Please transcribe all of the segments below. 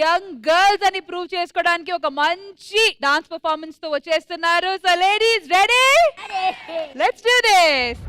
Young girls అని prove చేసుకోవడానికి ఒక మంచి డాన్స్ పర్ఫార్మెన్స్ తో వచ్చేస్తున్నారు. So ladies ready? Let's do this.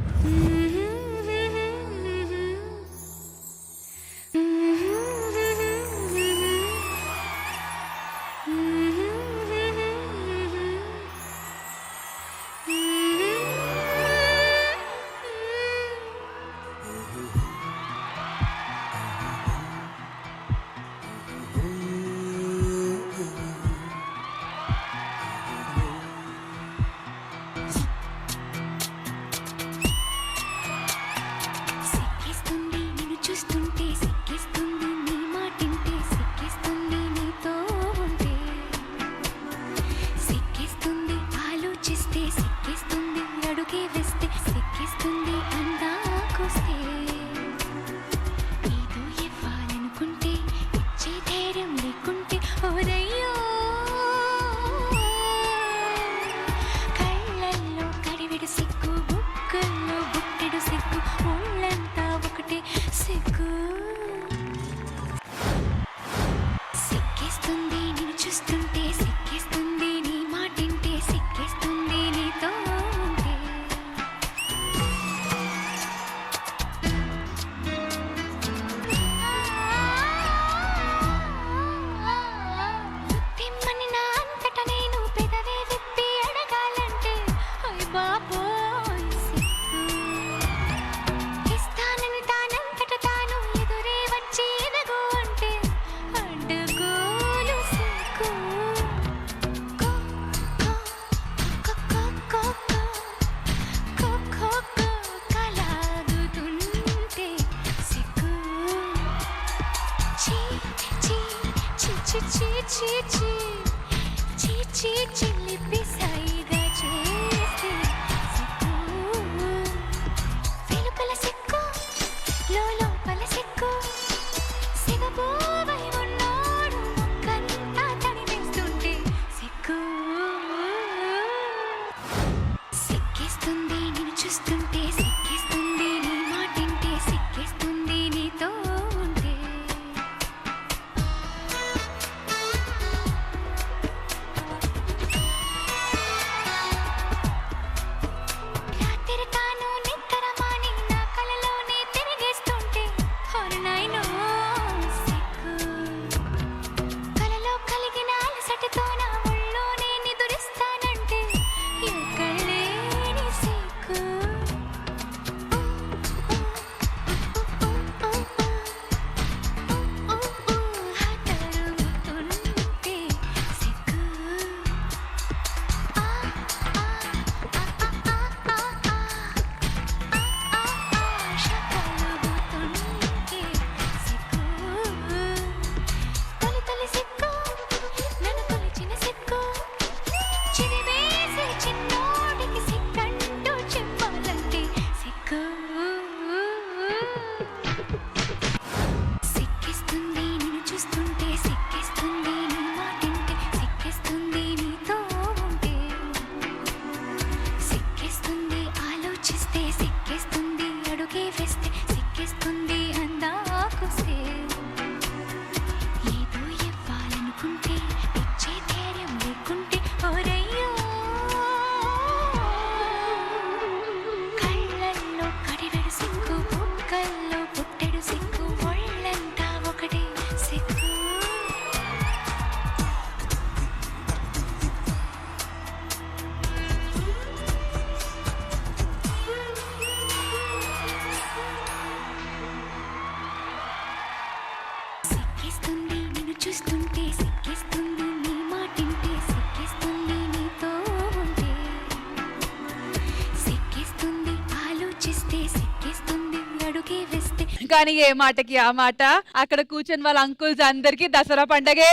కానీ ఏ మాటకి ఆ మాట, అక్కడ కూర్చొని వాళ్ళ అంకుల్స్ అందరికి దసరా పండగే.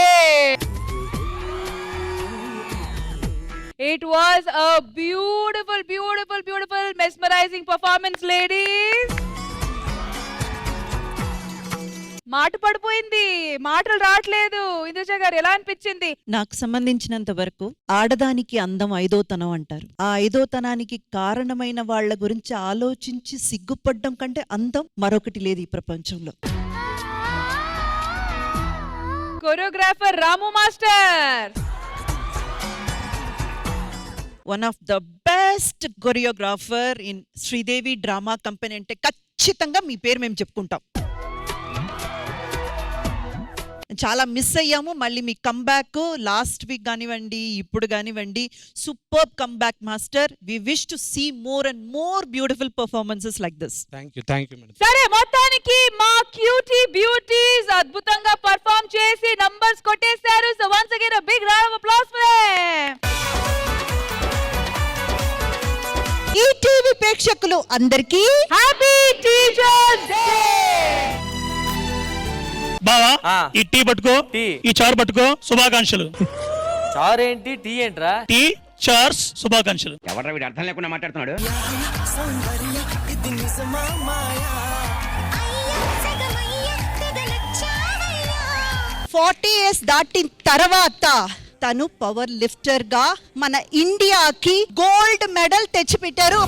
It was a beautiful, beautiful, beautiful, mesmerizing performance, ladies. మాట పడిపోయింది, మాటలు రావట్లేదు. ఇంద్రజ గారు ఎలా అనిపించింది? నాకు సంబంధించినంత వరకు ఆడదానికి అందం ఐదోతనం అంటారు. ఆ ఐదోతనానికి కారణమైన వాళ్ళ గురించి ఆలోచించి సిగ్గుపడ్డం కంటే అందం మరొకటి లేదు ఈ ప్రపంచంలో. Choreographer Ramu master. One of the best choreographer in Sridevi drama company అంటే ఖచ్చితంగా మీ పేరు మేము చెప్పుకుంటాం. చాలా మిస్ అయ్యాము. మళ్ళీ మీ కంబ్యాక్ లాస్ట్ వీక్ కానివ్వండి, ఇప్పుడు కానివ్వండి, super comeback master. We wish to see more and more beautiful performances like this. Thank you madam. సరే, మొత్తానికి మా క్యూటీ బ్యూటీస్ అద్భుతంగా పర్ఫార్మ్ చేసి నంబర్స్ కొట్టేశారు. So once again a big round of applause for them. ఈ TV ప్రేక్షకులు అందరికీ happy teachers day. బావా ఈ టీ పట్టుకో, టీ. ఈ చారు పట్టుకో, శుభాకాంక్షలు. చారు ఏంటి, టీ ఏంట్రా? టీ చార్స్ శుభాకాంక్షలు. ఎవడ్రా వీడు అర్థం లేకుండా మాట్లాడుతున్నాడు? 40 years దాటిన తర్వాత తను పవర్ లిఫ్టర్ గా మన ఇండియాకి గోల్డ్ మెడల్ తెచ్చిపెట్టారు.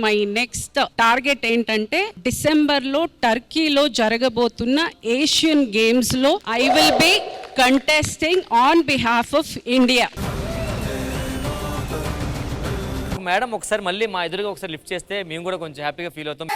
మై నెక్స్ట్ టార్గెట్ ఏంటంటే డిసెంబర్లో టర్కీలో జరగబోతున్న ఏషియన్ గేమ్స్ లో I will be contesting on behalf of India. Madam ఒకసారి మళ్ళీ మా ఎదురుగా ఒకసారి లిఫ్ట్ చేస్తే మేము కూడా కొంచెం హ్యాపీగా ఫీల్ అవుతాం.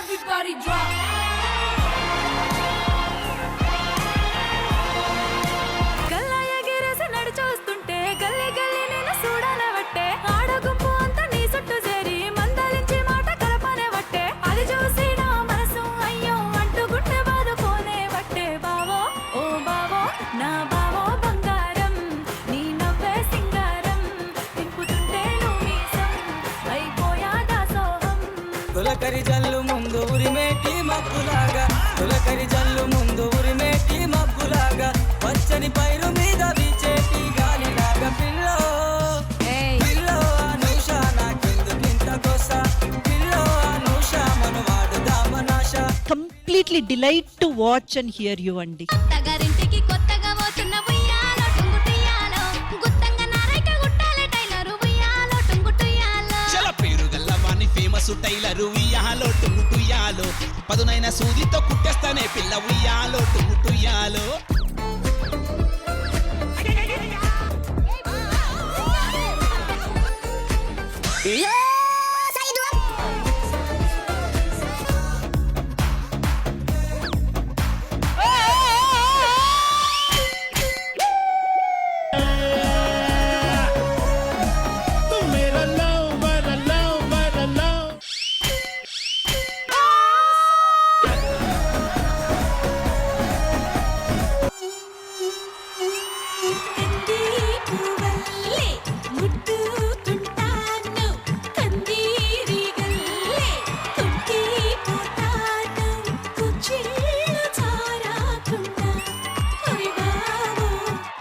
తొలకరి జల్లు ముందు ఉరిమేటి మబ్బులాగా, తొలకరి జల్లు ముందు ఉరిమేటి మబ్బులాగా, పచ్చని పైరు మీద వీచేటి గాలిలాగా పిల్లో పిల్లో అనూష నాకెందుకింత గోస, పిల్లో అనూష మనవాడు దామనాశ. Completely delight to watch and hear you అండి. తగారింటికి కొత్తగా పోతున్న ఉయ్యాలో టుంగుటుయ్యాలో, గుత్తంగా నారైక గుట్టాలే టైలరు ఉయ్యాలో టుంగుటుయ్యాలో. చల పేరు గల్లవాని ఫేమస్ టైలరు ఉయ్యాలో టుంగుటుయ్యాలో, పదునైన సూదితో కుట్టేస్తానే పిల్ల ఉయ్యాలో టుంగుటుయ్యాలో.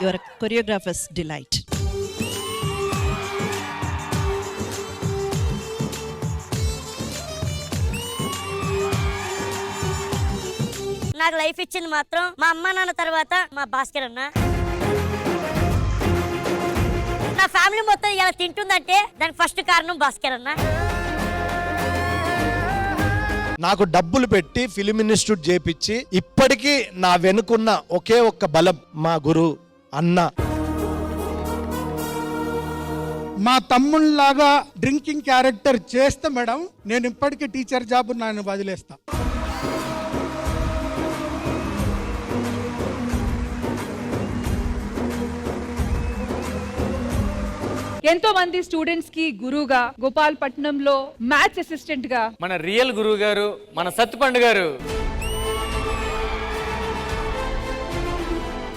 Your choreographers delight. నాకు లైఫ్ ఇచ్చింది మాత్రం మా అమ్మ నాన్న తర్వాత మా భాస్కర్ అన్న. నా ఫ్యామిలీ మొత్తం ఇలా తింటుందంటే దానికి ఫస్ట్ కారణం భాస్కర్ అన్న. నాకు డబ్బులు పెట్టి ఫిలిం ఇన్స్టిట్యూట్ చేపించి ఇప్పటికీ నా వెనుకున్న ఒకే ఒక్క బలం మా గురు అన్న. మా తమ్ముళ్ళలాగా డ్రింకింగ్ క్యారెక్టర్ చేస్తే మేడం నేను ఇప్పటికీ టీచర్ జాబ్ నన్ను వదిలేస్తా. ఎంతో మంది స్టూడెంట్స్ కి గురువుగా, గోపాల్పట్నంలో మ్యాథ్స్ అసిస్టెంట్ గా మన రియల్ గురువు గారు మన సత్తుపండు గారు.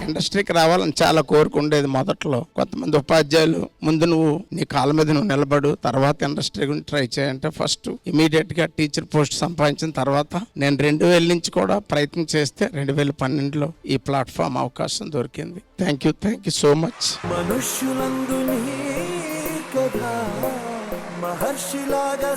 ఇండస్ట్రీకి రావాలని చాలా కోరుకుండేది మొదట్లో. కొంతమంది ఉపాధ్యాయులు ముందు నువ్వు నీ కాళ్ళ మీద నువ్వు నిలబడు, తర్వాత ఇండస్ట్రీ గురించి ట్రై చేయంటే ఫస్ట్ ఇమీడియట్ గా టీచర్ పోస్ట్ సంపాదించిన తర్వాత నేను 2000 నుంచి కూడా ప్రయత్నం చేస్తే 2012లో ఈ ప్లాట్ఫామ్ అవకాశం దొరికింది. Thank you so much. మనుష్యులందు నీ కథ మహర్షిలాగా